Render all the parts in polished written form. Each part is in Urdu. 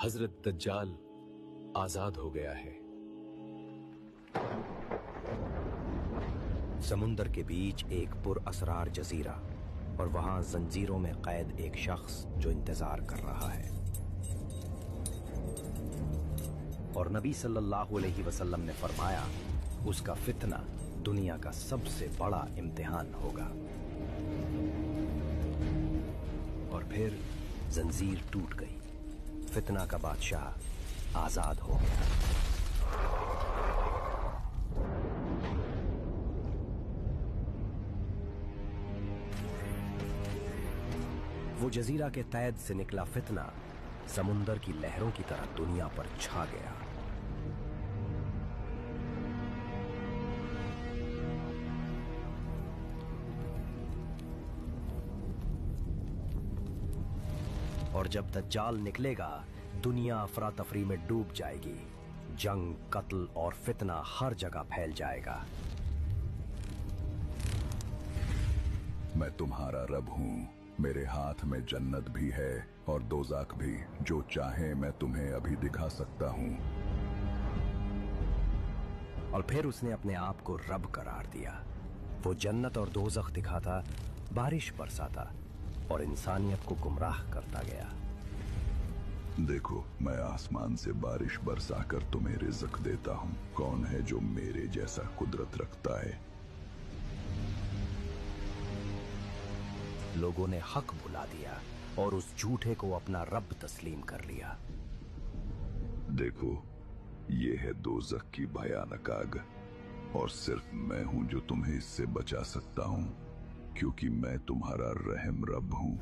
حضرت دجال آزاد ہو گیا ہے۔ سمندر کے بیچ ایک پر اسرار جزیرہ، اور وہاں زنجیروں میں قید ایک شخص جو انتظار کر رہا ہے۔ اور نبی صلی اللہ علیہ وسلم نے فرمایا اس کا فتنہ دنیا کا سب سے بڑا امتحان ہوگا۔ اور پھر زنجیر ٹوٹ گئی، فتنہ کا بادشاہ آزاد ہو گیا۔ وہ جزیرہ کے قید سے نکلا فتنہ سمندر کی لہروں کی طرح دنیا پر چھا گیا۔ اور جب دجال نکلے گا دنیا افراتفری میں ڈوب جائے گی، جنگ، قتل اور فتنہ ہر جگہ پھیل جائے گا۔ میں تمہارا رب ہوں، میرے ہاتھ میں جنت بھی ہے اور دوزخ بھی، جو چاہے میں تمہیں ابھی دکھا سکتا ہوں۔ اور پھر اس نے اپنے آپ کو رب قرار دیا۔ وہ جنت اور دوزخ دکھاتا، بارش برساتا اور انسانیت کو گمراہ کرتا گیا۔ دیکھو، میں آسمان سے بارش برسا کر تمہیں رزق دیتا ہوں۔ کون ہے جو میرے جیسا قدرت رکھتا ہے؟ لوگوں نے حق بلا دیا اور اس جھوٹے کو اپنا رب تسلیم کر لیا۔ دیکھو، یہ ہے دوزخ کی بھیانک آگ، اور صرف میں ہوں جو تمہیں اس سے بچا سکتا ہوں، کیونکہ میں تمہارا رحم رب ہوں۔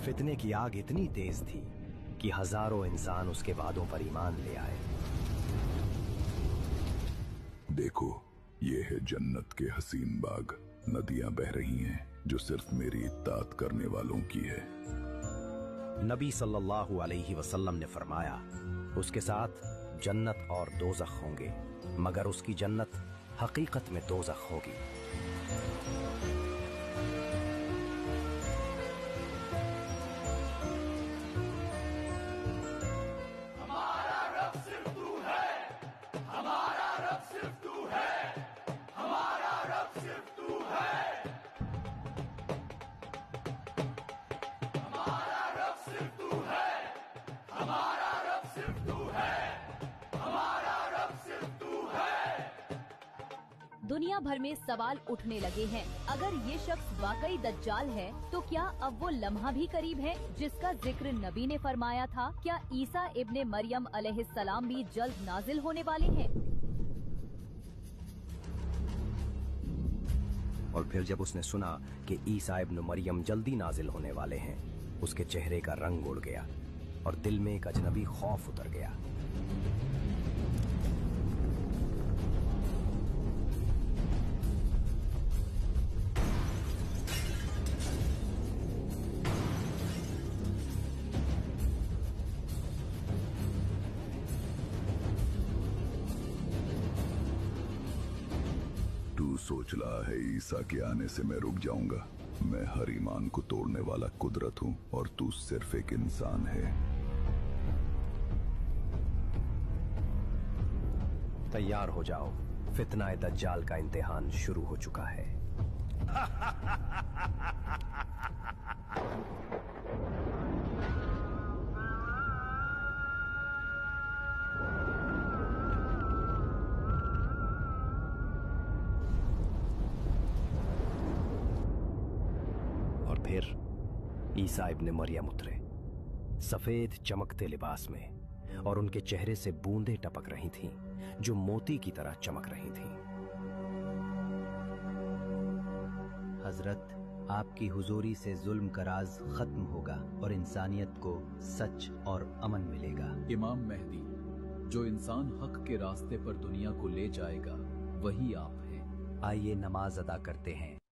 فتنے کی آگ اتنی تیز تھی کہ ہزاروں انسان اس کے وعدوں پر ایمان لے آئے۔ دیکھو، یہ ہے جنت کے حسین باغ، ندیاں بہ رہی ہیں جو صرف میری اطاعت کرنے والوں کی ہے۔ نبی صلی اللہ علیہ وسلم نے فرمایا اس کے ساتھ جنت اور دوزخ ہوں گے، مگر اس کی جنت حقیقت میں دوزخ ہوگی۔ دنیا بھر میں سوال اٹھنے لگے ہیں، اگر یہ شخص واقعی دجال ہے تو کیا اب وہ لمحہ بھی قریب ہے جس کا ذکر نبی نے فرمایا تھا؟ کیا عیسیٰ ابن مریم علیہ السلام بھی جلد نازل ہونے والے ہیں؟ اور پھر جب اس نے سنا کہ عیسیٰ ابن مریم جلدی نازل ہونے والے ہیں، اس کے چہرے کا رنگ اڑ گیا اور دل میں ایک اجنبی خوف اتر گیا۔ تو سوچ رہا ہے عیسیٰ کے آنے سے میں رک جاؤں گا؟ میں ہر ایمان کو توڑنے والا قدرت ہوں، اور تو صرف ایک انسان ہے۔ تیار ہو جاؤ، فتنہ دجال کا امتحان شروع ہو چکا ہے۔ پھر عیسیٰ ابن مریم اترے، سفید چمکتے لباس میں، اور ان کے چہرے سے بوندیں ٹپک رہی تھیں جو موتی کی طرح چمک رہی تھیں۔ حضرت، آپ کی حضوری سے ظلم کا راز ختم ہوگا اور انسانیت کو سچ اور امن ملے گا۔ امام مہدی، جو انسان حق کے راستے پر دنیا کو لے جائے گا، وہی آپ ہیں۔ آئیے نماز ادا کرتے ہیں۔